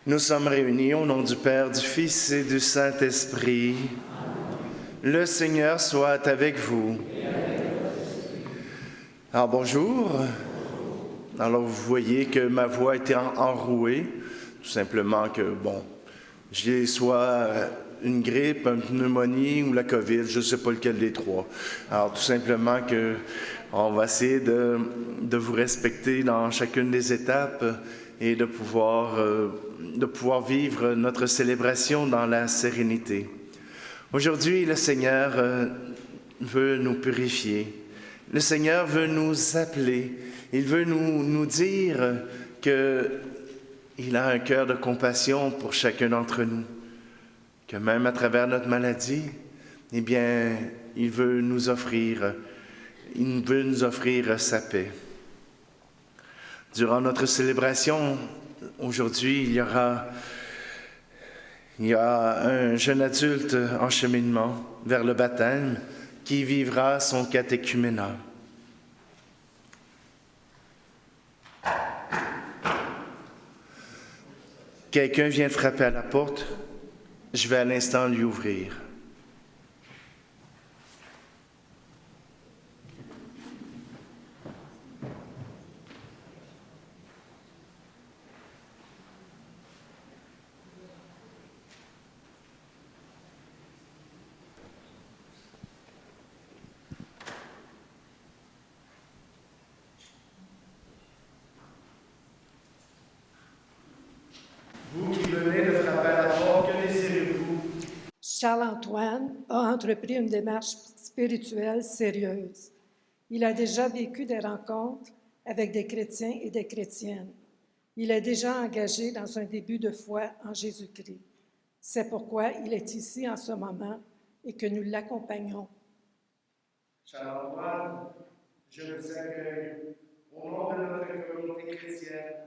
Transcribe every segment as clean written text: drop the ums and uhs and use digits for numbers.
Nous sommes réunis au nom du Père, du Fils et du Saint-Esprit. Le Seigneur soit avec vous. Alors bonjour. Alors vous voyez que ma voix était enrouée, tout simplement que, j'ai soit une grippe, une pneumonie ou la COVID, je ne sais pas lequel des trois. Alors tout simplement que on va essayer de vous respecter dans chacune des étapes et de pouvoir vivre notre célébration dans la sérénité. Aujourd'hui, le Seigneur veut nous purifier. Le Seigneur veut nous appeler. Il veut nous dire qu'il a un cœur de compassion pour chacun d'entre nous. Que même à travers notre maladie, eh bien, il veut nous offrir sa paix. Durant notre célébration, aujourd'hui, il y a un jeune adulte en cheminement vers le baptême qui vivra son catéchuménat. Quelqu'un vient de frapper à la porte. Je vais à l'instant lui ouvrir. Vous qui venez de frapper à la porte, que désirez-vous? Charles-Antoine a entrepris une démarche spirituelle sérieuse. Il a déjà vécu des rencontres avec des chrétiens et des chrétiennes. Il est déjà engagé dans un début de foi en Jésus-Christ. C'est pourquoi il est ici en ce moment et que nous l'accompagnons. Charles-Antoine, je vous accueille au nom de notre communauté chrétienne.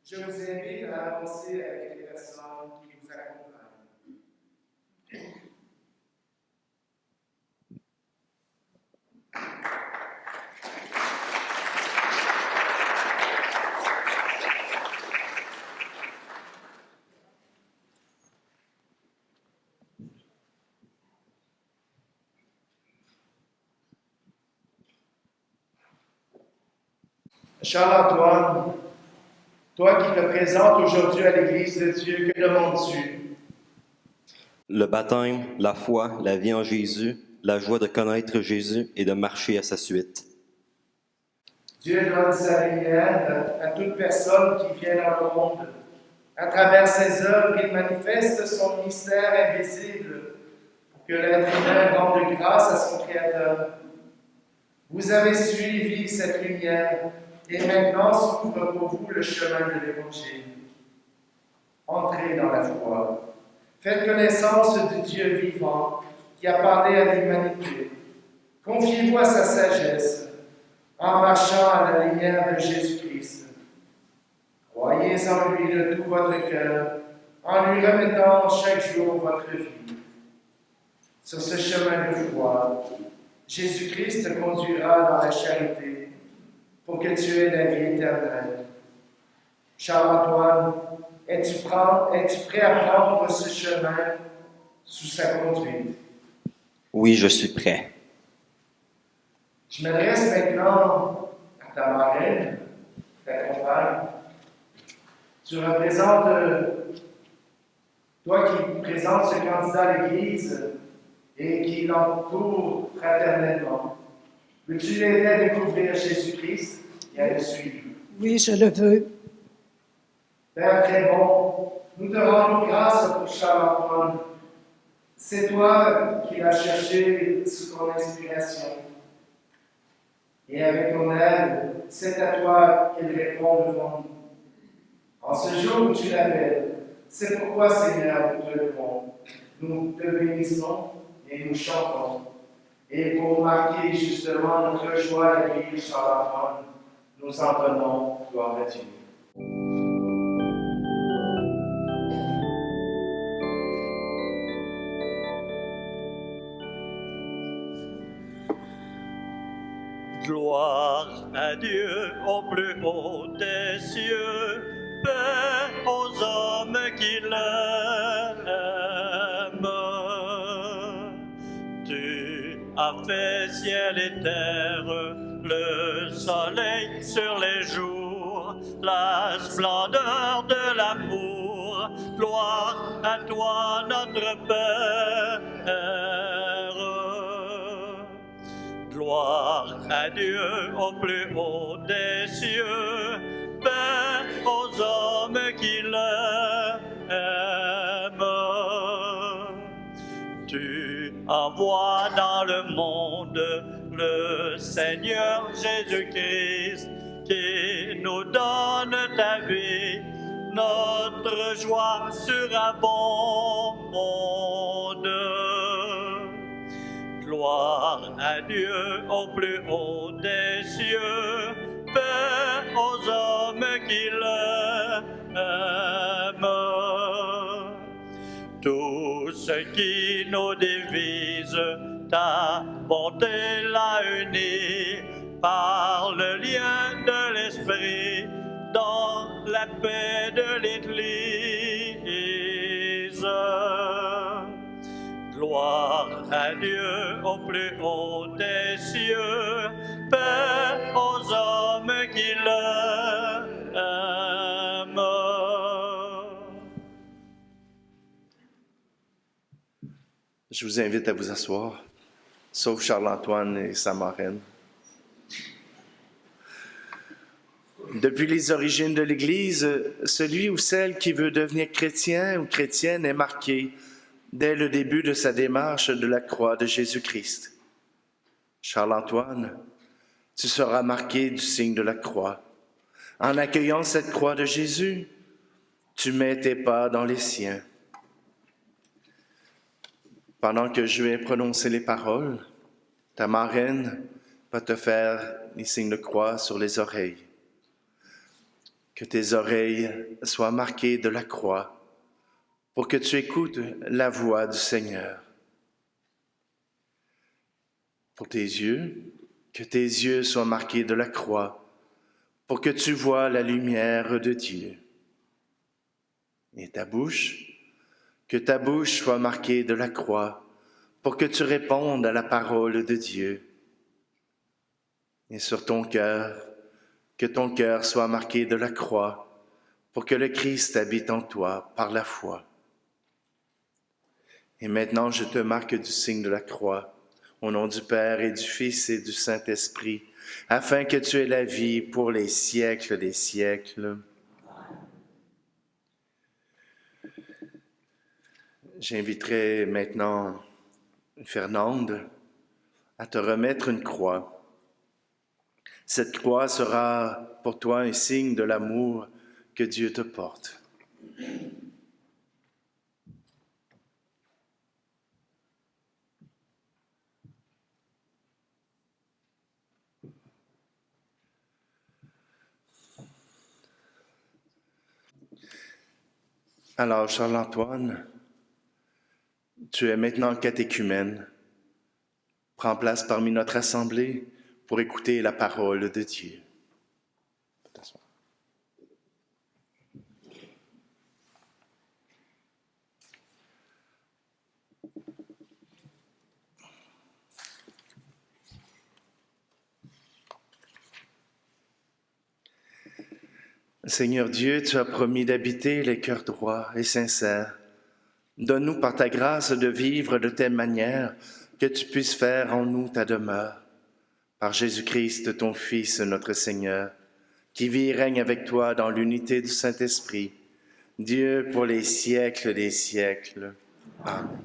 Je vous invite à avancer avec les personnes qui vous accompagnent. Charles-Antoine, toi qui te présentes aujourd'hui à l'Église de Dieu, que demandes-tu? Le baptême, la foi, la vie en Jésus, la joie de connaître Jésus et de marcher à sa suite. Dieu donne sa lumière à toute personne qui vient dans le monde. À travers ses œuvres, il manifeste son mystère invisible pour que l'être humain rende grâce à son Créateur. Vous avez suivi cette lumière et maintenant s'ouvre pour vous le chemin de l'Évangile. Entrez dans la foi. Faites connaissance du Dieu vivant qui a parlé à l'humanité. Confiez-vous à sa sagesse en marchant à la lumière de Jésus-Christ. Croyez en lui de tout votre cœur en lui remettant chaque jour votre vie. Sur ce chemin de foi, Jésus-Christ te conduira dans la charité pour que tu aies la vie éternelle. Charles-Antoine, es-tu prêt à prendre ce chemin sous sa conduite? Oui, je suis prêt. Je m'adresse maintenant à ta marraine, ta compagne. Tu représentes, toi qui présentes ce candidat à l'Église et qui l'entoure fraternellement. Veux-tu l'aider à découvrir Jésus-Christ et à le suivre? Oui, je le veux. Père très bon, nous te rendons grâce pour Charles-Antoine. C'est toi qui l'as cherché sous ton inspiration. Et avec ton aide, c'est à toi qu'il répond devant nous. En ce jour où tu l'appelles, c'est pourquoi, Seigneur, nous te levons. Nous te bénissons et nous chantons. Et pour marquer justement notre joie à l'accueillir Charles-Antoine, nous entonnons gloire à Dieu. Gloire à Dieu au plus haut des cieux, paix aux hommes qu'il aime. Tu as fait ciel et terre, le soleil sur les jours, la splendeur de l'amour. Gloire à toi, notre Père. Gloire à Dieu au plus haut des cieux, paix aux hommes qui l'aiment. Tu envoies dans le monde le Seigneur Jésus-Christ qui nous donne ta vie, notre joie surabonde. Gloire à Dieu au plus haut des cieux, paix aux hommes qui l'aiment. Tout ce qui nous divise, ta bonté l'a uni par le lien de l'Esprit dans la paix de l'Église. Gloire à Dieu au plus haut des cieux, paix aux hommes qui l'aiment. Je vous invite à vous asseoir, sauf Charles-Antoine et sa marraine. Depuis les origines de l'Église, celui ou celle qui veut devenir chrétien ou chrétienne est marqué dès le début de sa démarche de la croix de Jésus-Christ. Charles-Antoine, tu seras marqué du signe de la croix. En accueillant cette croix de Jésus, tu mets tes pas dans les siens. Pendant que je vais prononcer les paroles, ta marraine va te faire les signes de croix sur les oreilles. Que tes oreilles soient marquées de la croix pour que tu écoutes la voix du Seigneur. Pour tes yeux, que tes yeux soient marqués de la croix pour que tu vois la lumière de Dieu. Et ta bouche, que ta bouche soit marquée de la croix pour que tu répondes à la parole de Dieu. Et sur ton cœur, que ton cœur soit marqué de la croix pour que le Christ habite en toi par la foi. Et maintenant, je te marque du signe de la croix, au nom du Père et du Fils et du Saint-Esprit, afin que tu aies la vie pour les siècles des siècles. J'inviterai maintenant Fernande à te remettre une croix. Cette croix sera pour toi un signe de l'amour que Dieu te porte. Alors, Charles-Antoine, tu es maintenant catéchumène. Prends place parmi notre assemblée pour écouter la parole de Dieu. Seigneur Dieu, tu as promis d'habiter les cœurs droits et sincères. Donne-nous par ta grâce de vivre de telle manière que tu puisses faire en nous ta demeure. Par Jésus-Christ, ton Fils, notre Seigneur, qui vit et règne avec toi dans l'unité du Saint-Esprit, Dieu pour les siècles des siècles. Amen.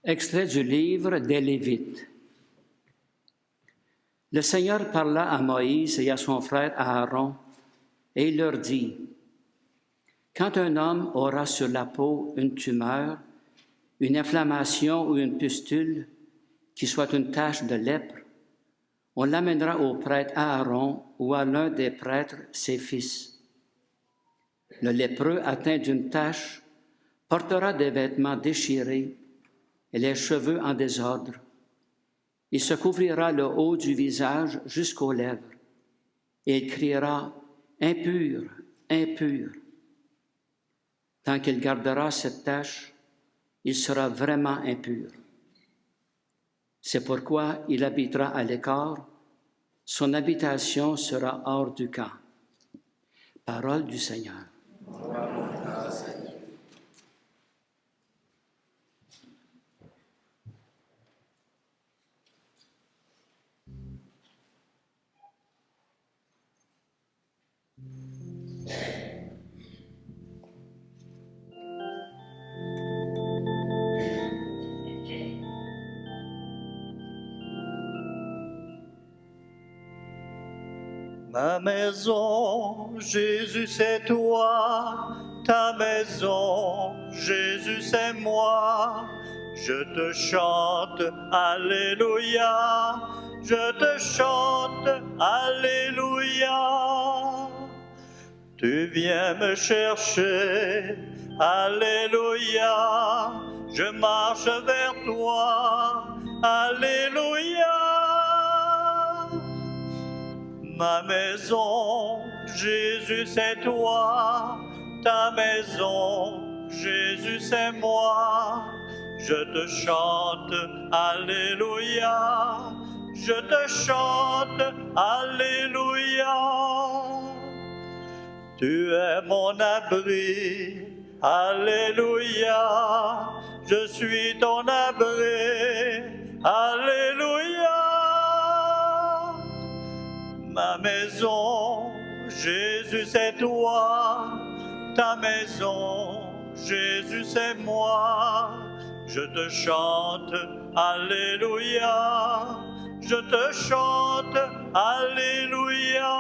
Extrait du livre des Lévites. Le Seigneur parla à Moïse et à son frère Aaron, et il leur dit, « Quand un homme aura sur la peau une tumeur, une inflammation ou une pustule, qui soit une tache de lèpre, on l'amènera au prêtre Aaron ou à l'un des prêtres, ses fils. Le lépreux atteint d'une tache portera des vêtements déchirés et les cheveux en désordre. Il se couvrira le haut du visage jusqu'aux lèvres, et il criera impur, impur. Tant qu'il gardera cette tâche, il sera vraiment impur. C'est pourquoi il habitera à l'écart, son habitation sera hors du camp. Parole du Seigneur. Ma maison, Jésus, c'est toi. Ta maison, Jésus, c'est moi. Je te chante, Alléluia. Je te chante, Alléluia. Tu viens me chercher, Alléluia. Je marche vers toi, Alléluia. Ma maison, Jésus, c'est toi. Ta maison, Jésus, c'est moi. Je te chante, Alléluia. Je te chante, Alléluia. Tu es mon abri, Alléluia. Je suis ton abri, Alléluia. Ma maison, Jésus, c'est toi. Ta maison, Jésus, c'est moi. Je te chante, Alléluia. Je te chante, Alléluia.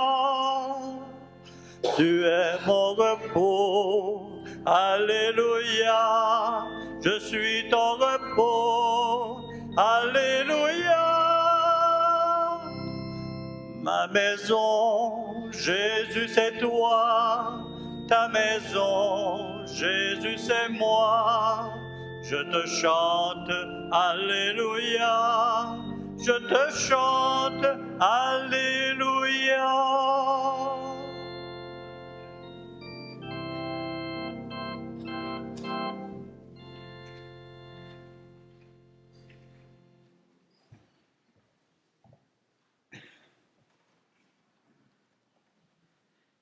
Tu es mon repos, Alléluia. Je suis ton repos, Alléluia. Ma maison, Jésus, c'est toi. Ta maison, Jésus, c'est moi. Je te chante, Alléluia. Je te chante, Alléluia.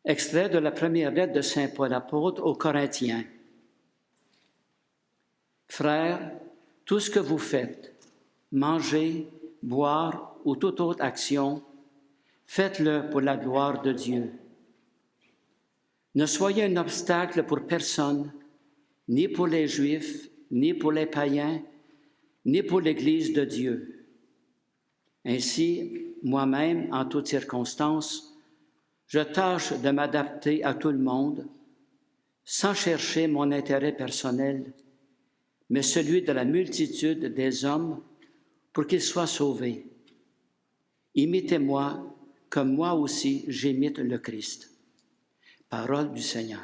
Extrait de la première lettre de Saint Paul apôtre aux Corinthiens. Frères, tout ce que vous faites, manger, boire ou toute autre action, faites-le pour la gloire de Dieu. Ne soyez un obstacle pour personne, ni pour les Juifs, ni pour les païens, ni pour l'Église de Dieu. Ainsi, moi-même, en toutes circonstances, je tâche de m'adapter à tout le monde, sans chercher mon intérêt personnel, mais celui de la multitude des hommes pour qu'ils soient sauvés. Imitez-moi comme moi aussi j'imite le Christ. Parole du Seigneur.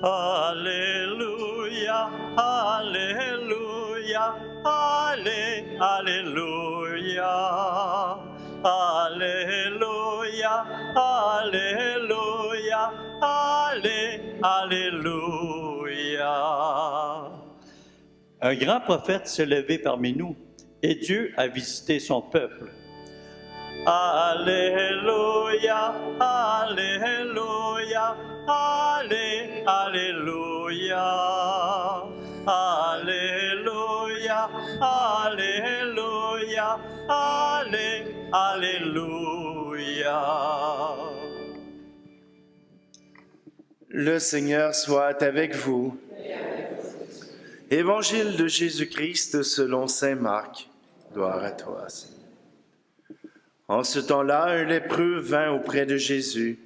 Alléluia, Alléluia, Alléluia, Alléluia, Alléluia, Alléluia. Un grand prophète s'est levé parmi nous et Dieu a visité son peuple. Alléluia, Alléluia, Alléluia, Alléluia, Alléluia, Alléluia. Le Seigneur soit avec vous. Évangile de Jésus-Christ selon saint Marc. Gloire à toi, Seigneur. En ce temps-là, un lépreux vint auprès de Jésus.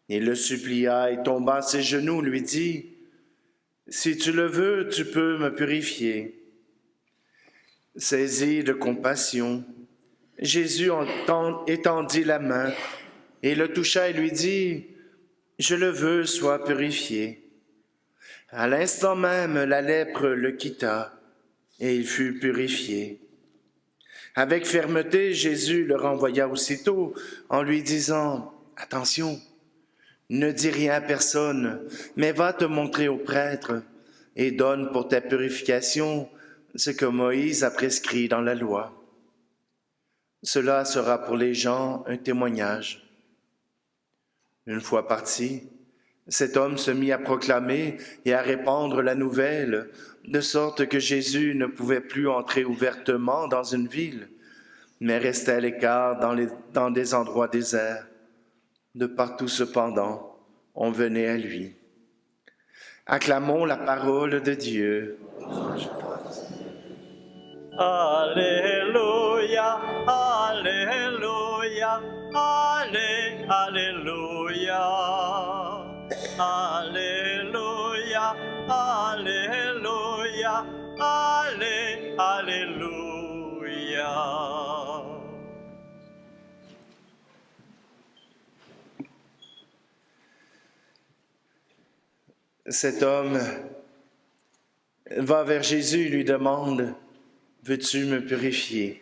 Il le supplia et tomba à ses genoux, lui dit, « Si tu le veux, tu peux me purifier. » Saisi de compassion, Jésus étendit la main et le toucha et lui dit, « Je le veux, sois purifié. » À l'instant même, la lèpre le quitta et il fut purifié. Avec fermeté, Jésus le renvoya aussitôt en lui disant « Attention, ne dis rien à personne, mais va te montrer au prêtre et donne pour ta purification ce que Moïse a prescrit dans la loi. Cela sera pour les gens un témoignage. » Une fois parti, cet homme se mit à proclamer et à répandre la nouvelle, de sorte que Jésus ne pouvait plus entrer ouvertement dans une ville, mais restait à l'écart dans des endroits déserts. De partout cependant, on venait à lui. Acclamons la parole de Dieu. Alléluia, Alléluia, Alléluia. Alléluia, Alléluia, Alléluia. Cet homme va vers Jésus et lui demande « Veux-tu me purifier ?»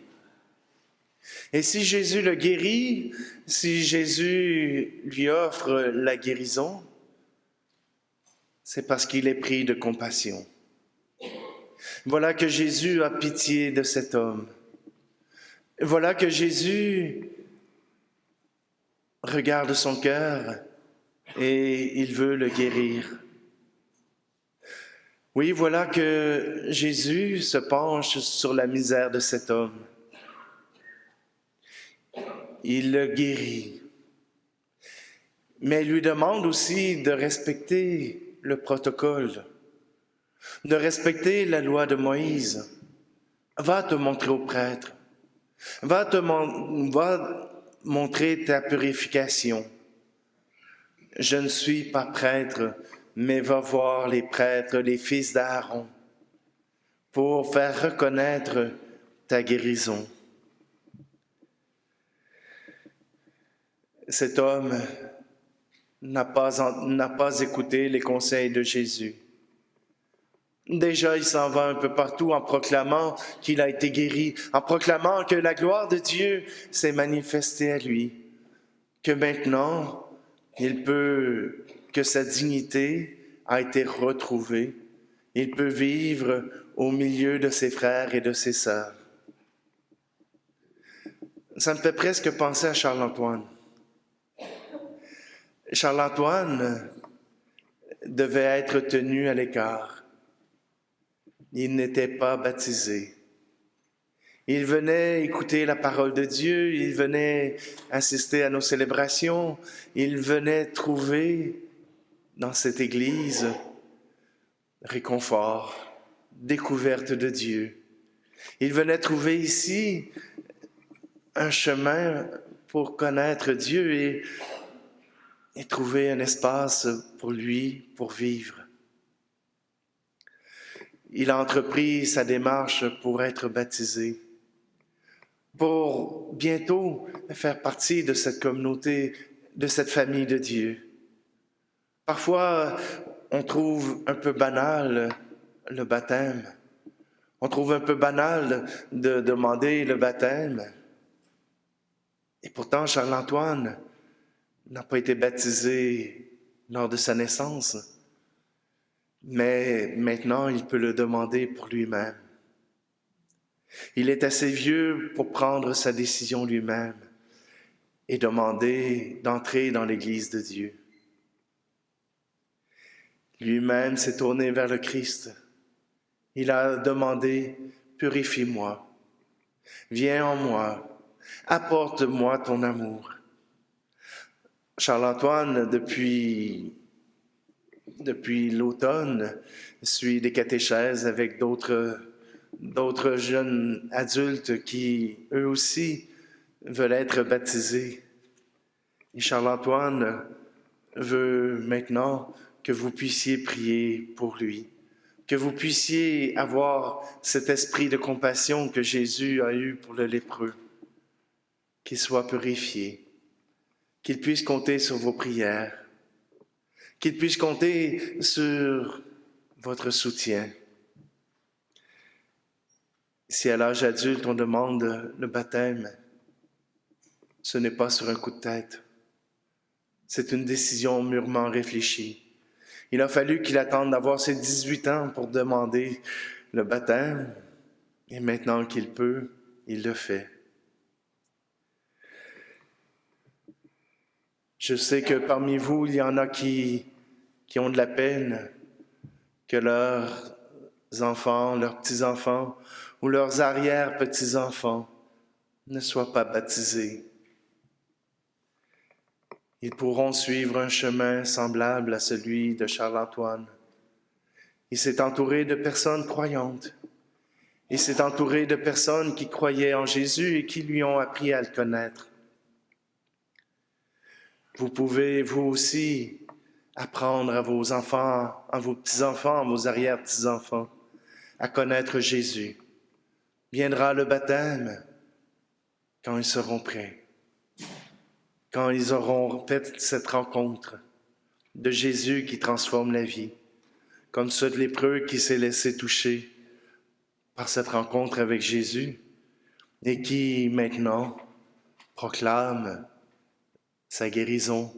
Et si Jésus le guérit, si Jésus lui offre la guérison, c'est parce qu'il est pris de compassion. Voilà que Jésus a pitié de cet homme. Voilà que Jésus regarde son cœur et il veut le guérir. Oui, voilà que Jésus se penche sur la misère de cet homme. Il le guérit. Mais il lui demande aussi de respecter le protocole, de respecter la loi de Moïse. Va te montrer au prêtre. Va montrer ta purification. Je ne suis pas prêtre, mais va voir les prêtres, les fils d'Aaron, pour faire reconnaître ta guérison. Cet homme n'a pas écouté les conseils de Jésus. Déjà, il s'en va un peu partout en proclamant qu'il a été guéri, en proclamant que la gloire de Dieu s'est manifestée à lui, que maintenant, que sa dignité a été retrouvée, il peut vivre au milieu de ses frères et de ses sœurs. Ça me fait presque penser à Charles-Antoine. Charles-Antoine devait être tenu à l'écart. Il n'était pas baptisé. Il venait écouter la parole de Dieu, il venait assister à nos célébrations, il venait trouver dans cette Église réconfort, découverte de Dieu. Il venait trouver ici un chemin pour connaître Dieu et trouver un espace pour lui, pour vivre. Il a entrepris sa démarche pour être baptisé, pour bientôt faire partie de cette communauté, de cette famille de Dieu. Parfois, on trouve un peu banal le baptême. On trouve un peu banal de demander le baptême. Et pourtant, Charles-Antoine n'a pas été baptisé lors de sa naissance. Mais maintenant, il peut le demander pour lui-même. Il est assez vieux pour prendre sa décision lui-même et demander d'entrer dans l'Église de Dieu. Lui-même s'est tourné vers le Christ. Il a demandé « Purifie-moi, viens en moi, apporte-moi ton amour ». Charles-Antoine, depuis l'automne, suit des catéchèses avec d'autres jeunes adultes qui, eux aussi, veulent être baptisés. Et Charles-Antoine veut maintenant que vous puissiez prier pour lui, que vous puissiez avoir cet esprit de compassion que Jésus a eu pour le lépreux, qu'il soit purifié, qu'il puisse compter sur vos prières, qu'il puisse compter sur votre soutien. Si à l'âge adulte on demande le baptême, ce n'est pas sur un coup de tête. C'est une décision mûrement réfléchie. Il a fallu qu'il attende d'avoir ses 18 ans pour demander le baptême, et maintenant qu'il peut, il le fait. Je sais que parmi vous, il y en a qui ont de la peine que leurs enfants, leurs petits-enfants ou leurs arrière-petits-enfants ne soient pas baptisés. Ils pourront suivre un chemin semblable à celui de Charles-Antoine. Il s'est entouré de personnes croyantes. Il s'est entouré de personnes qui croyaient en Jésus et qui lui ont appris à le connaître. Vous pouvez, vous aussi, apprendre à vos enfants, à vos petits-enfants, à vos arrière-petits-enfants, à connaître Jésus. Viendra le baptême quand ils seront prêts. Quand ils auront fait cette rencontre de Jésus qui transforme la vie, comme ce lépreux qui s'est laissé toucher par cette rencontre avec Jésus et qui maintenant proclame sa guérison,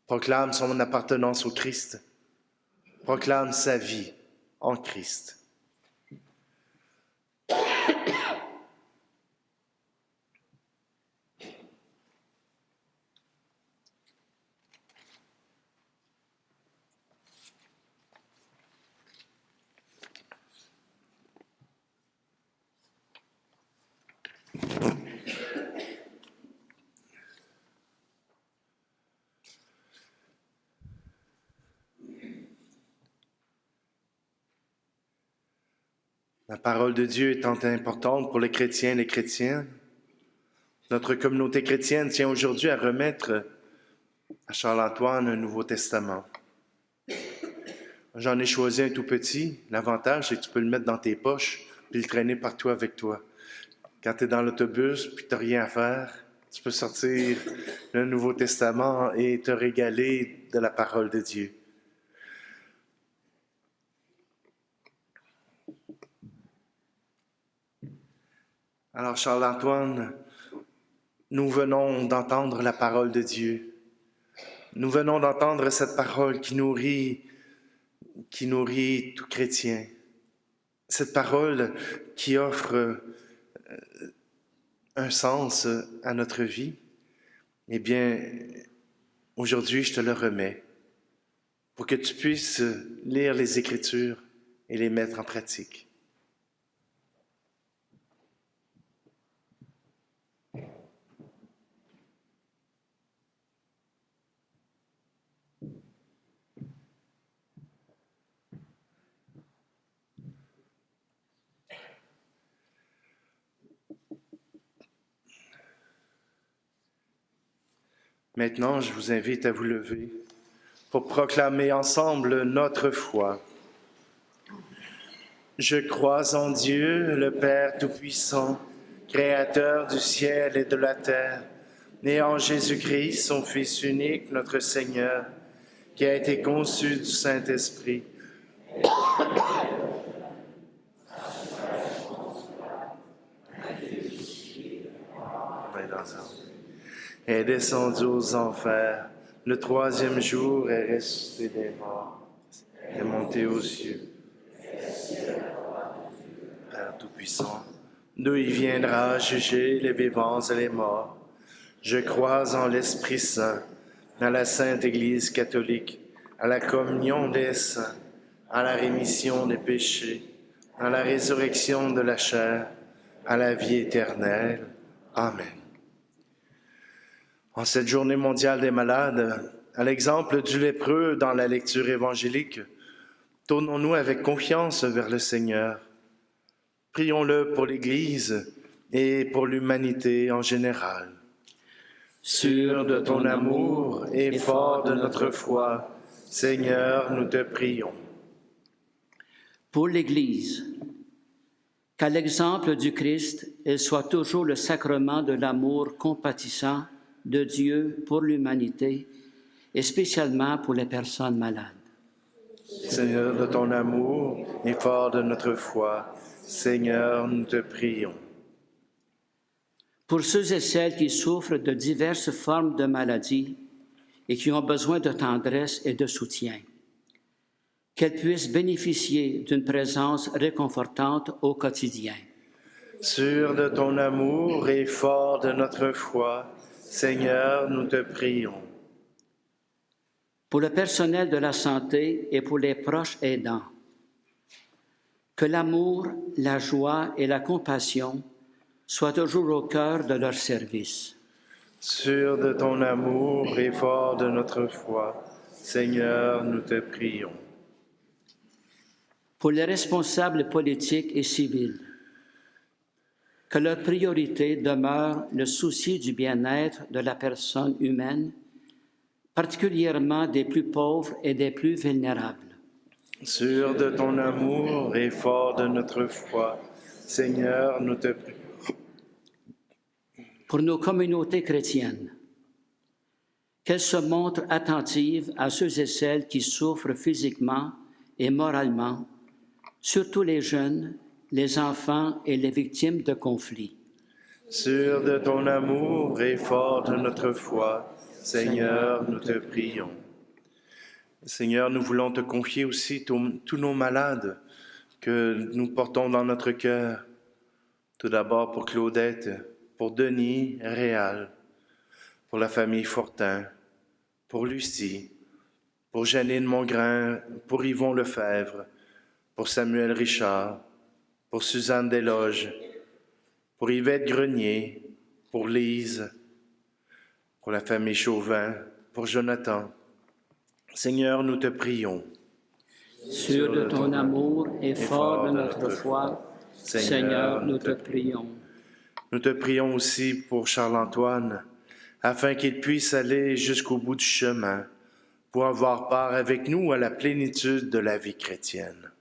proclame son appartenance au Christ, proclame sa vie en Christ. La parole de Dieu étant importante pour les chrétiens et les chrétiennes, notre communauté chrétienne tient aujourd'hui à remettre à Charles-Antoine un Nouveau Testament. J'en ai choisi un tout petit. L'avantage, c'est que tu peux le mettre dans tes poches puis le traîner partout avec toi. Quand tu es dans l'autobus puis tu n'as rien à faire, tu peux sortir le Nouveau Testament et te régaler de la parole de Dieu. Alors, Charles-Antoine, nous venons d'entendre la parole de Dieu. Nous venons d'entendre cette parole qui nourrit tout chrétien. Cette parole qui offre un sens à notre vie. Eh bien, aujourd'hui, je te le remets pour que tu puisses lire les Écritures et les mettre en pratique. Maintenant, je vous invite à vous lever pour proclamer ensemble notre foi. Je crois en Dieu, le Père Tout-Puissant, Créateur du ciel et de la terre, et en Jésus-Christ, son Fils unique, notre Seigneur, qui a été conçu du Saint-Esprit. Est descendu aux enfers, le troisième jour est ressuscité des morts, est monté aux cieux. Père Tout-Puissant, d'où il viendra juger les vivants et les morts. Je crois en l'Esprit Saint, à la Sainte Église catholique, à la communion des saints, à la rémission des péchés, à la résurrection de la chair, à la vie éternelle. Amen. En cette journée mondiale des malades, à l'exemple du lépreux dans la lecture évangélique, tournons-nous avec confiance vers le Seigneur. Prions-le pour l'Église et pour l'humanité en général. Sûr de ton amour et fort de notre foi, Seigneur, nous te prions. Pour l'Église, qu'à l'exemple du Christ, elle soit toujours le sacrement de l'amour compatissant de Dieu pour l'humanité et spécialement pour les personnes malades. Seigneur, de ton amour et fort de notre foi, Seigneur, nous te prions. Pour ceux et celles qui souffrent de diverses formes de maladies et qui ont besoin de tendresse et de soutien, qu'elles puissent bénéficier d'une présence réconfortante au quotidien. Sûr de ton amour et fort de notre foi, Seigneur, nous te prions. Pour le personnel de la santé et pour les proches aidants, que l'amour, la joie et la compassion soient toujours au cœur de leur service. Sûr de ton amour et fort de notre foi, Seigneur, nous te prions. Pour les responsables politiques et civils, que leur priorité demeure le souci du bien-être de la personne humaine, particulièrement des plus pauvres et des plus vulnérables. Sûr de ton amour et fort de notre foi, Seigneur, nous te prions. Pour nos communautés chrétiennes, qu'elles se montrent attentives à ceux et celles qui souffrent physiquement et moralement, surtout les jeunes, les enfants et les victimes de conflits. Sûr de ton amour et fort de notre foi, Seigneur, nous te prions. Seigneur, nous voulons te confier aussi tous nos malades que nous portons dans notre cœur. Tout d'abord pour Claudette, pour Denis Réal, pour la famille Fortin, pour Lucie, pour Janine Mongrain, pour Yvon Lefebvre, pour Samuel Richard, pour Suzanne Desloges, pour Yvette Grenier, pour Lise, pour la famille Chauvin, pour Jonathan. Seigneur, nous te prions. Sûr de ton amour et fort de notre foi, Seigneur, nous te prions. Nous te prions aussi pour Charles-Antoine, afin qu'il puisse aller jusqu'au bout du chemin, pour avoir part avec nous à la plénitude de la vie chrétienne.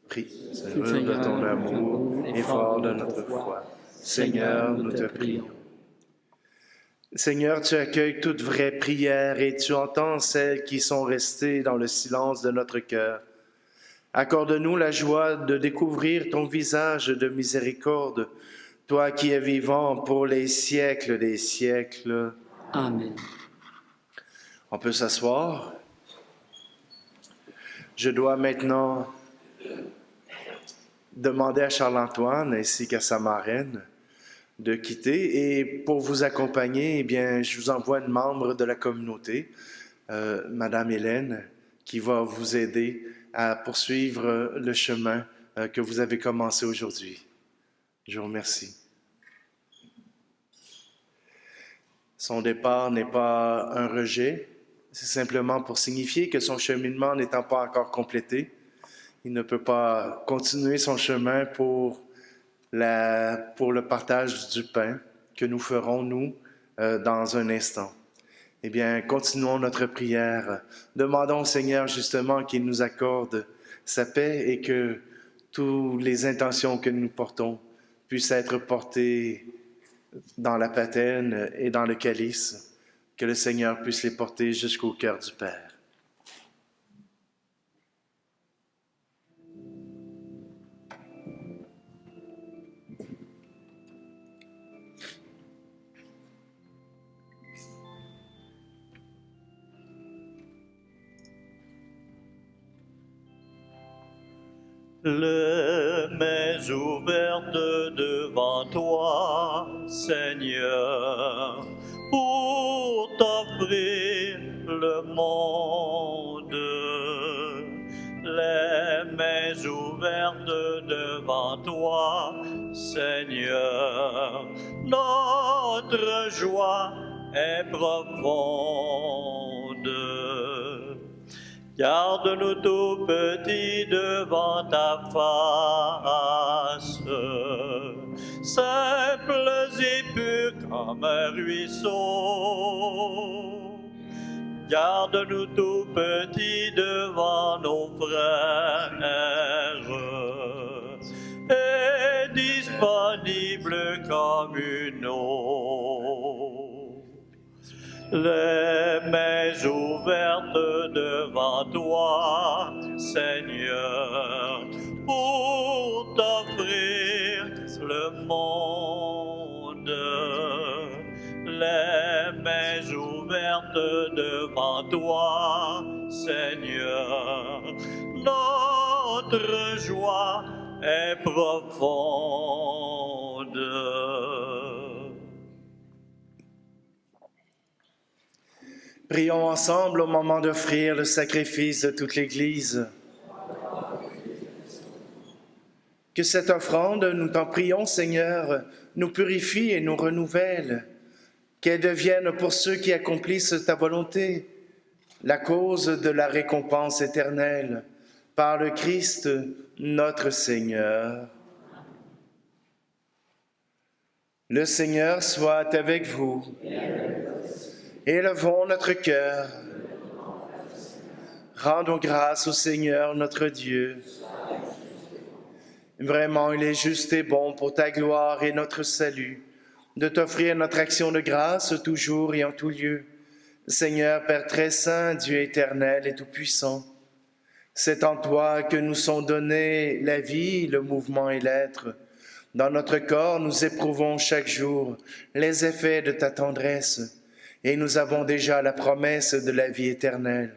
Prie, Seigneur, de ton amour et fort de notre foi. Seigneur, nous te prions. Seigneur, tu accueilles toute vraie prière et tu entends celles qui sont restées dans le silence de notre cœur. Accorde-nous la joie de découvrir ton visage de miséricorde, toi qui es vivant pour les siècles des siècles. Amen. On peut s'asseoir. Je dois maintenant demander à Charles-Antoine ainsi qu'à sa marraine de quitter. Et pour vous accompagner, eh bien, je vous envoie une membre de la communauté, Madame Hélène, qui va vous aider à poursuivre le chemin que vous avez commencé aujourd'hui. Je vous remercie. Son départ n'est pas un rejet, c'est simplement pour signifier que son cheminement n'étant pas encore complété, il ne peut pas continuer son chemin pour le partage du pain que nous ferons, nous, dans un instant. Eh bien, continuons notre prière. Demandons au Seigneur, justement, qu'il nous accorde sa paix et que toutes les intentions que nous portons puissent être portées dans la patène et dans le calice, que le Seigneur puisse les porter jusqu'au cœur du Père. Les mains ouvertes devant toi, Seigneur, pour t'offrir le monde. Les mains ouvertes devant toi, Seigneur, notre joie est profonde. Garde-nous tout petits devant ta face, simples et purs comme un ruisseau. Garde-nous tout petits devant nos frères et disponibles comme une eau. Les mains ouvertes devant toi, Seigneur, pour t'offrir le monde. Les mains ouvertes devant toi, Seigneur, notre joie est profonde. Prions ensemble au moment d'offrir le sacrifice de toute l'Église. Que cette offrande, nous t'en prions, Seigneur, nous purifie et nous renouvelle, qu'elle devienne pour ceux qui accomplissent ta volonté la cause de la récompense éternelle, par le Christ notre Seigneur. Le Seigneur soit avec vous. Élevons notre cœur. Rendons grâce au Seigneur notre Dieu. Vraiment, il est juste et bon pour ta gloire et notre salut, de t'offrir notre action de grâce toujours et en tout lieu. Seigneur, Père très saint, Dieu éternel et tout-puissant, c'est en toi que nous sont donnés la vie, le mouvement et l'être. Dans notre corps, nous éprouvons chaque jour les effets de ta tendresse, et nous avons déjà la promesse de la vie éternelle.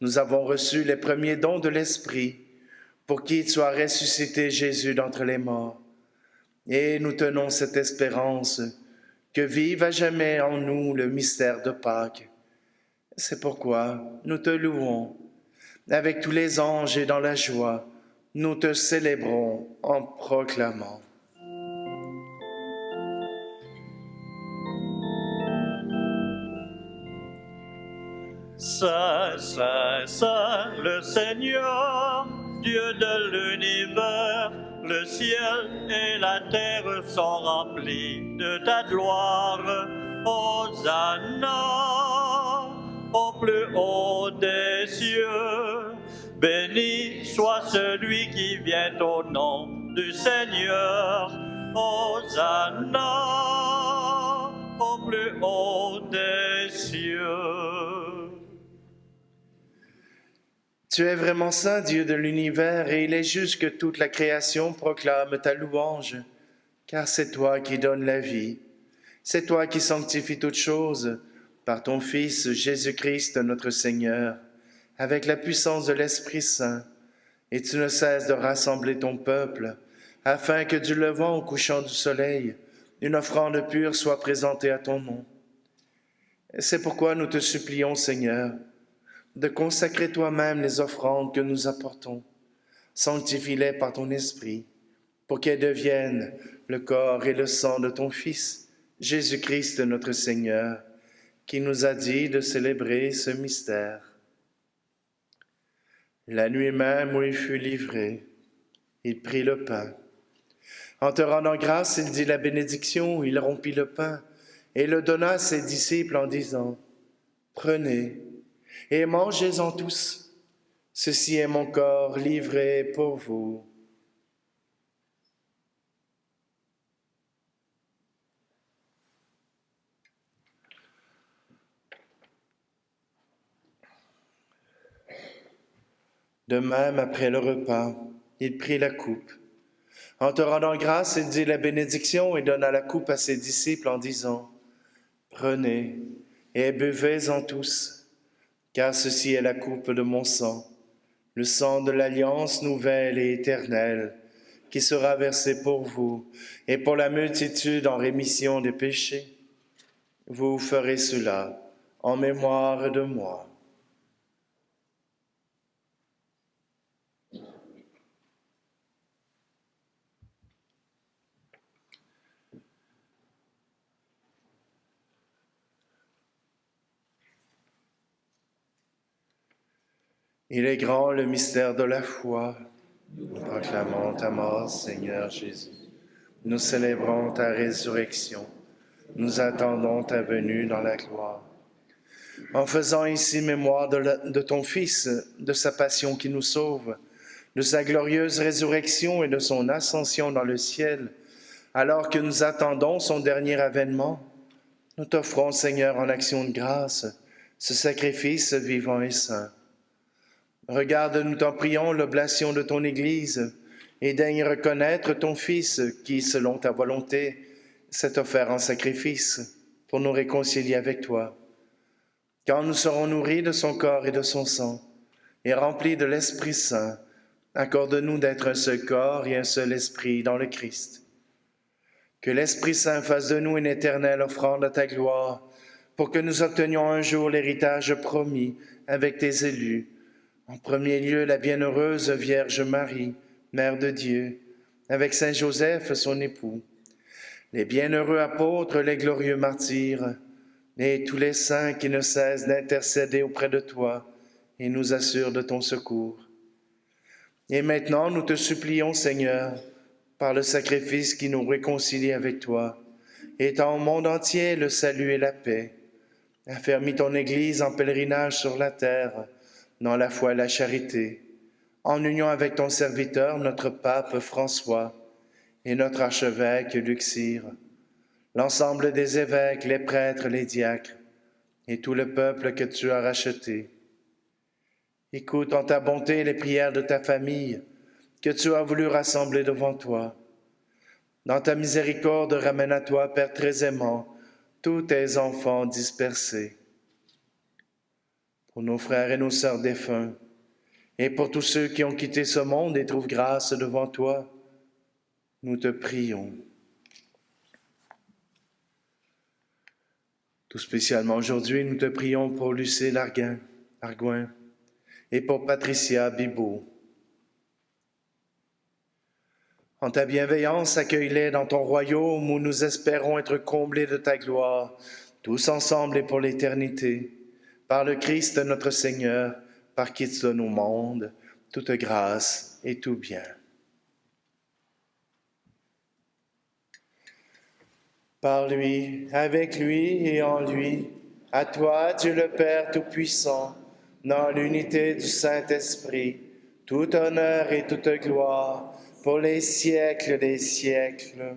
Nous avons reçu les premiers dons de l'Esprit, pour qu'il soit ressuscité Jésus d'entre les morts. Et nous tenons cette espérance, que vive à jamais en nous le mystère de Pâques. C'est pourquoi nous te louons. Avec tous les anges et dans la joie, nous te célébrons en proclamant. Saint, Saint, Saint, le Seigneur, Dieu de l'univers, le ciel et la terre sont remplis de ta gloire. Hosanna au plus haut des cieux. Béni soit celui qui vient au nom du Seigneur. Hosanna au plus haut des cieux. Tu es vraiment saint, Dieu de l'univers, et il est juste que toute la création proclame ta louange, car c'est toi qui donnes la vie. C'est toi qui sanctifies toutes choses par ton Fils Jésus-Christ notre Seigneur, avec la puissance de l'Esprit Saint, et tu ne cesses de rassembler ton peuple, afin que du levant au couchant du soleil, une offrande pure soit présentée à ton nom. C'est pourquoi nous te supplions, Seigneur, de consacrer toi-même les offrandes que nous apportons. Sanctifie-les par ton Esprit, pour qu'elles deviennent le corps et le sang de ton Fils, Jésus-Christ notre Seigneur, qui nous a dit de célébrer ce mystère. La nuit même où il fut livré, il prit le pain. En te rendant grâce, il dit la bénédiction, il rompit le pain et le donna à ses disciples en disant, « Prenez et mangez-en tous, ceci est mon corps livré pour vous. » De même, après le repas, il prit la coupe. En te rendant grâce, il dit la bénédiction et donna la coupe à ses disciples en disant, « Prenez et buvez-en tous, car ceci est la coupe de mon sang, le sang de l'alliance nouvelle et éternelle, qui sera versé pour vous et pour la multitude en rémission des péchés. Vous ferez cela en mémoire de moi. » Il est grand le mystère de la foi. Nous proclamons ta mort, Seigneur Jésus. Nous célébrons ta résurrection. Nous attendons ta venue dans la gloire. En faisant ici mémoire de ton Fils, de sa passion qui nous sauve, de sa glorieuse résurrection et de son ascension dans le ciel, alors que nous attendons son dernier avènement, nous t'offrons, Seigneur, en action de grâce, ce sacrifice vivant et saint. Regarde, nous t'en prions, l'oblation de ton Église, et daigne reconnaître ton Fils qui, selon ta volonté, s'est offert en sacrifice pour nous réconcilier avec toi. Quand nous serons nourris de son corps et de son sang, et remplis de l'Esprit Saint, accorde-nous d'être un seul corps et un seul esprit dans le Christ. Que l'Esprit Saint fasse de nous une éternelle offrande à ta gloire, pour que nous obtenions un jour l'héritage promis avec tes élus. En premier lieu, la bienheureuse Vierge Marie, Mère de Dieu, avec Saint Joseph, son époux, les bienheureux apôtres, les glorieux martyrs, et tous les saints qui ne cessent d'intercéder auprès de toi et nous assurent de ton secours. Et maintenant, nous te supplions, Seigneur, par le sacrifice qui nous réconcilie avec toi, étends au monde entier le salut et la paix. Affermis ton Église en pèlerinage sur la terre, dans la foi et la charité, en union avec ton serviteur, notre pape François, et notre archevêque Luxire, l'ensemble des évêques, les prêtres, les diacres, et tout le peuple que tu as racheté. Écoute en ta bonté les prières de ta famille, que tu as voulu rassembler devant toi. Dans ta miséricorde, ramène à toi, Père très aimant, tous tes enfants dispersés. Pour nos frères et nos sœurs défunts, et pour tous ceux qui ont quitté ce monde et trouvent grâce devant toi, nous te prions. Tout spécialement aujourd'hui, nous te prions pour Lucille Arguin et pour Patricia Bibot. En ta bienveillance, accueille-les dans ton royaume où nous espérons être comblés de ta gloire, tous ensemble et pour l'éternité. Par le Christ notre Seigneur, par qui tu donnes au monde toute grâce et tout bien. Par lui, avec lui et en lui, à toi, Dieu le Père Tout-Puissant, dans l'unité du Saint-Esprit, tout honneur et toute gloire, pour les siècles des siècles.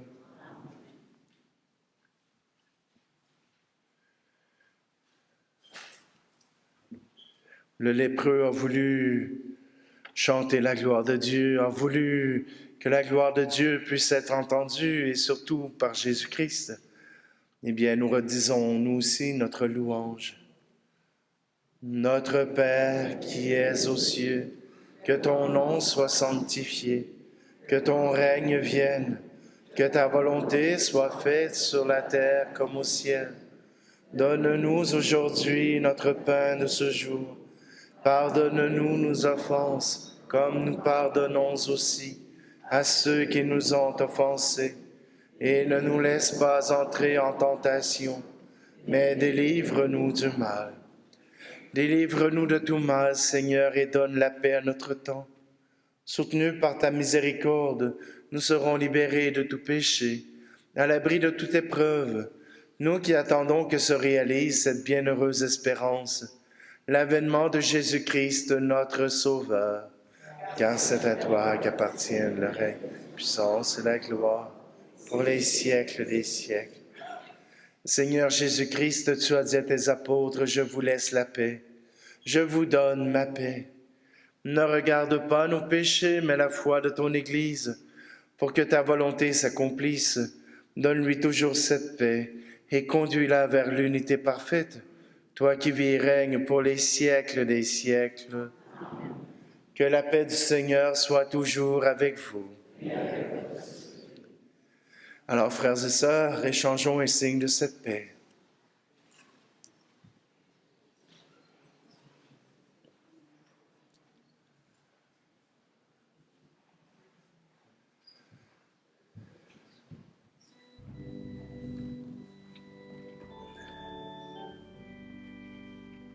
Le lépreux a voulu chanter la gloire de Dieu, a voulu que la gloire de Dieu puisse être entendue, et surtout par Jésus-Christ. Eh bien, nous redisons, nous aussi, notre louange. Notre Père qui es aux cieux, que ton nom soit sanctifié, que ton règne vienne, que ta volonté soit faite sur la terre comme au ciel. Donne-nous aujourd'hui notre pain de ce jour. Pardonne-nous nos offenses, comme nous pardonnons aussi à ceux qui nous ont offensés. Et ne nous laisse pas entrer en tentation, mais délivre-nous du mal. Délivre-nous de tout mal, Seigneur, et donne la paix à notre temps. Soutenus par ta miséricorde, nous serons libérés de tout péché, à l'abri de toute épreuve, nous qui attendons que se réalise cette bienheureuse espérance, l'avènement de Jésus-Christ, notre Sauveur. Car c'est à toi qu'appartiennent le règne, la puissance et la gloire, pour les siècles des siècles. Seigneur Jésus-Christ, tu as dit à tes apôtres, je vous laisse la paix, je vous donne ma paix. Ne regarde pas nos péchés, mais la foi de ton Église, pour que ta volonté s'accomplisse. Donne-lui toujours cette paix et conduis-la vers l'unité parfaite, toi qui vis et règnes pour les siècles des siècles. Que la paix du Seigneur soit toujours avec vous. Alors, frères et sœurs, échangeons un signe de cette paix.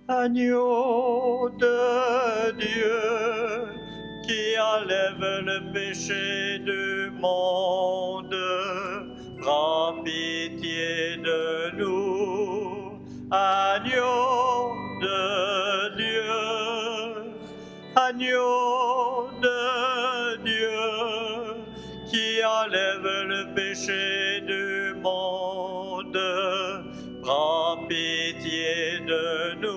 Agneau de Dieu, qui enlève le péché du monde, prends pitié de nous. Agneau de Dieu, agneau de Dieu, qui enlève le péché du monde, prends pitié de nous.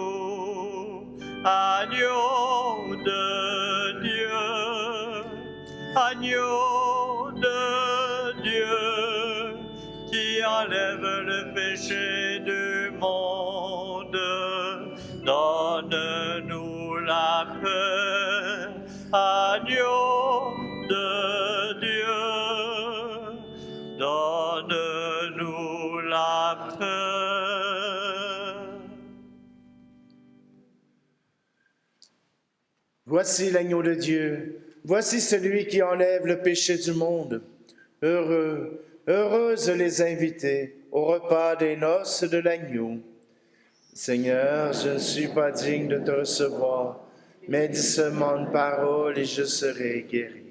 Agneau de Dieu, agneau de Dieu, qui enlève le péché du monde, donne-nous la paix, agneau de Dieu, donne-nous la paix. Voici l'agneau de Dieu, voici celui qui enlève le péché du monde. Heureux, heureuses les invités au repas des noces de l'agneau. Seigneur, je ne suis pas digne de te recevoir, mais dis seulement une parole et je serai guéri.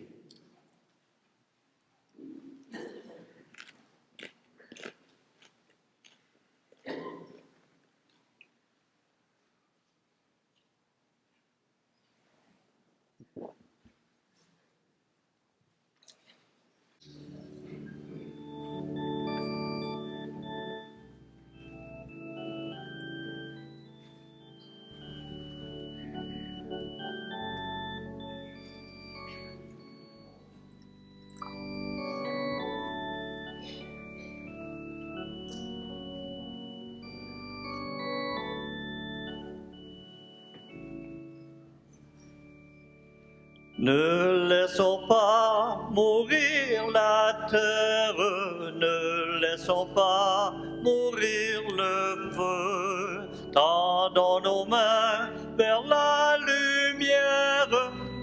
Ne laissons pas mourir la terre, ne laissons pas mourir le feu. Tendons nos mains vers la lumière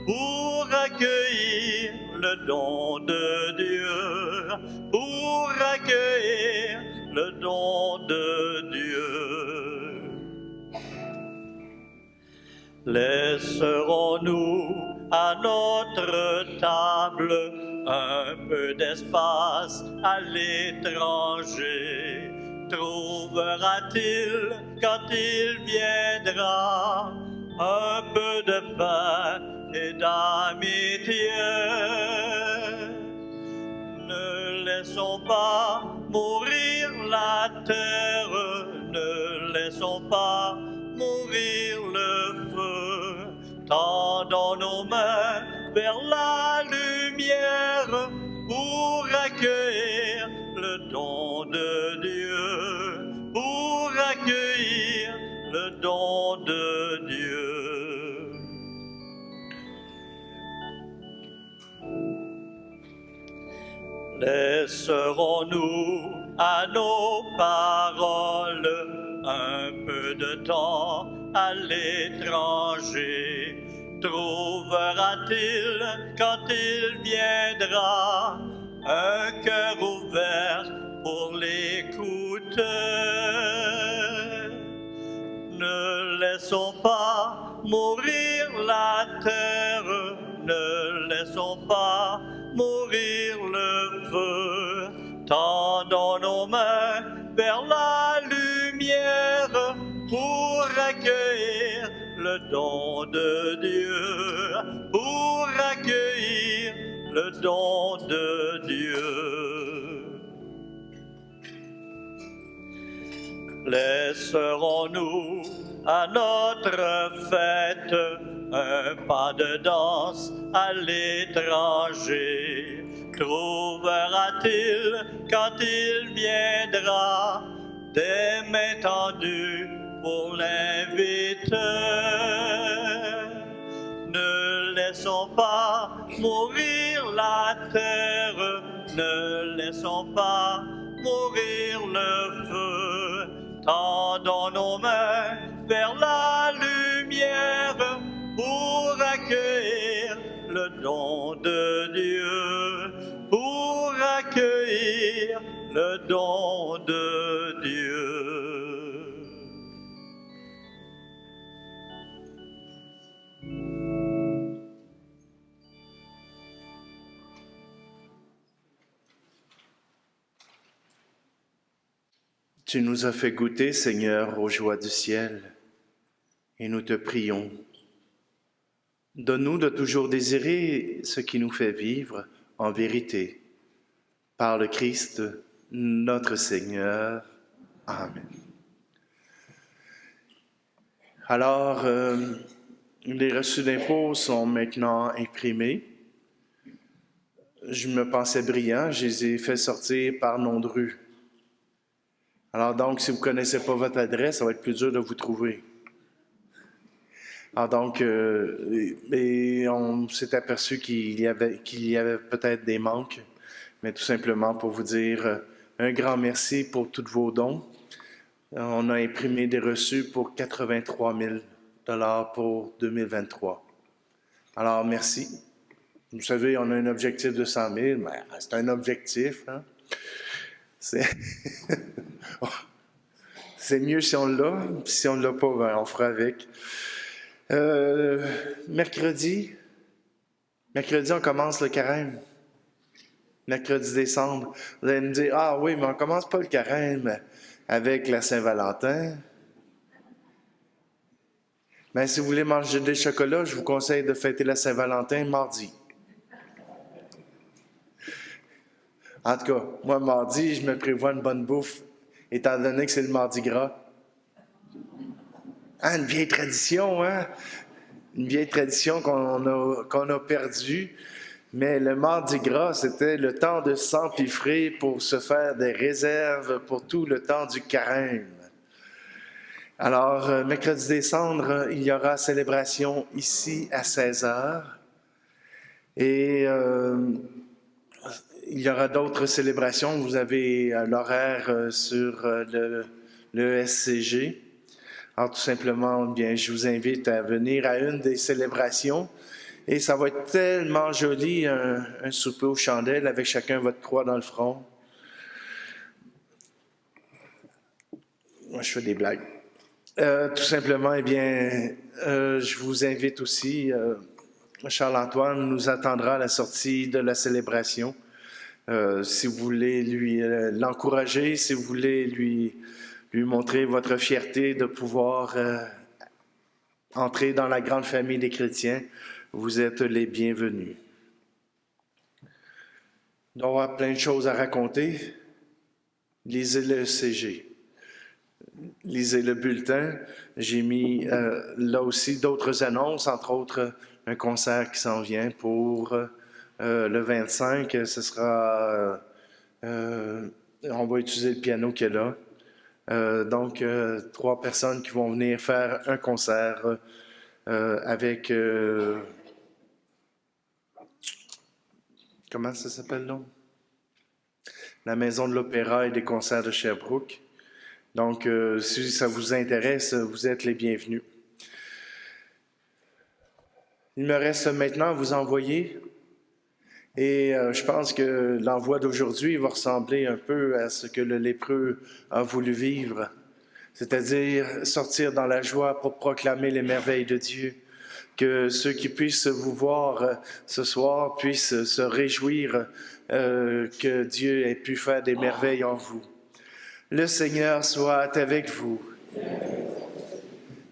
pour accueillir le don de Dieu, pour accueillir le don de Dieu. Laisserons-nous à notre table un peu d'espace à l'étranger? Trouvera-t-il, quand il viendra, un peu de pain et d'amitié? Ne laissons pas mourir la terre, ne laissons pas mourir le feu. Tendons nos mains vers la lumière pour accueillir le don de Dieu, pour accueillir le don de Dieu. Laisserons-nous à nos paroles un peu de temps à l'étranger? Trouvera-t-il, quand il viendra, un cœur ouvert pour l'écouter? Ne laissons pas mourir la terre, ne laissons pas mourir le feu. Tendons nos mains vers la lumière pour accueillir le don de Dieu, pour accueillir le don de Dieu. Laisserons-nous à notre fête un pas de danse à l'étranger? Trouvera-t-il, quand il viendra, des mains tendues pour l'inviter? Ne laissons pas mourir la terre, ne laissons pas mourir le feu. Tendons nos mains vers la lumière pour accueillir le don de Dieu, pour accueillir le don de Dieu. Tu nous as fait goûter, Seigneur, aux joies du ciel, et nous te prions. Donne-nous de toujours désirer ce qui nous fait vivre en vérité. Par le Christ, notre Seigneur. Amen. Alors, Les reçus d'impôts sont maintenant imprimés. Je me pensais brillant, je les ai fait sortir par nom de rue. Alors donc, si vous ne connaissez pas votre adresse, ça va être plus dur de vous trouver. Alors donc, on s'est aperçu qu'il y avait peut-être des manques, mais tout simplement pour vous dire un grand merci pour tous vos dons. On a imprimé des reçus pour 83 000 $ pour 2023. Alors, merci. Vous savez, on a un objectif de 100 000, mais c'est un objectif. Hein? C'est mieux si on l'a, puis si on ne l'a pas, ben, on fera avec. Mercredi, on commence le carême. Mercredi décembre. Vous allez me dire, ah oui, mais on ne commence pas le carême avec la Saint-Valentin. Ben, si vous voulez manger des chocolats, je vous conseille de fêter la Saint-Valentin mardi. En tout cas, moi, mardi, je me prévois une bonne bouffe, étant donné que c'est le mardi gras. Ah, une vieille tradition, hein? Une vieille tradition qu'on a perdue. Mais le mardi gras, c'était le temps de s'empiffrer pour se faire des réserves pour tout le temps du carême. Alors, mercredi décembre, il y aura célébration ici à 16h. Et il y aura d'autres célébrations. Vous avez l'horaire sur le SCG. Alors, tout simplement, bien, je vous invite à venir à une des célébrations. Et ça va être tellement joli, un souper aux chandelles avec chacun votre croix dans le front. Moi, je fais des blagues. Tout simplement, eh bien, je vous invite aussi, Charles-Antoine nous attendra à la sortie de la célébration. Si vous voulez l'encourager, si vous voulez lui montrer votre fierté de pouvoir entrer dans la grande famille des chrétiens, vous êtes les bienvenus. Il doit y avoir plein de choses à raconter. Lisez le CG. Lisez le bulletin. J'ai mis là aussi d'autres annonces, entre autres un concert qui s'en vient pour le 25. Ce sera... on va utiliser le piano qui est là. Donc, 3 personnes qui vont venir faire un concert avec... comment ça s'appelle, là? La Maison de l'Opéra et des concerts de Sherbrooke. Donc, si ça vous intéresse, vous êtes les bienvenus. Il me reste maintenant à vous envoyer. Et je pense que l'envoi d'aujourd'hui va ressembler un peu à ce que le lépreux a voulu vivre. C'est-à-dire sortir dans la joie pour proclamer les merveilles de Dieu. Que ceux qui puissent vous voir ce soir puissent se réjouir que Dieu ait pu faire des merveilles en vous. Le Seigneur soit avec vous.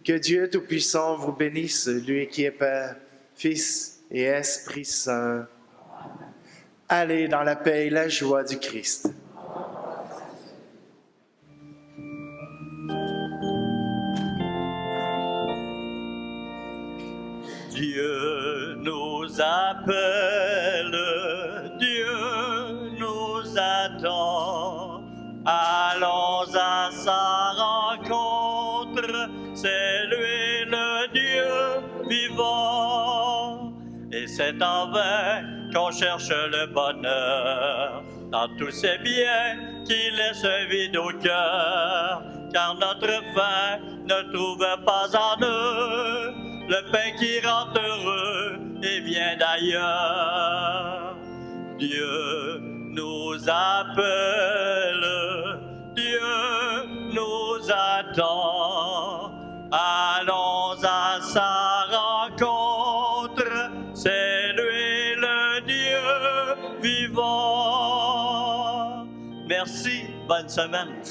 Que Dieu Tout-Puissant vous bénisse, lui qui est Père, Fils et Esprit Saint. Allez dans la paix et la joie du Christ. Dieu nous appelle, Dieu nous attend. Allons à sa rencontre, c'est lui le Dieu vivant. Et c'est en vain qu'on cherche le bonheur dans tous ces biens qui laissent un vide au cœur. Car notre faim ne trouve pas en eux le pain qui rend heureux et vient d'ailleurs. Dieu nous appelle, Dieu nous attend. Allons à sa rencontre, c'est lui le Dieu vivant. Merci, bonne semaine.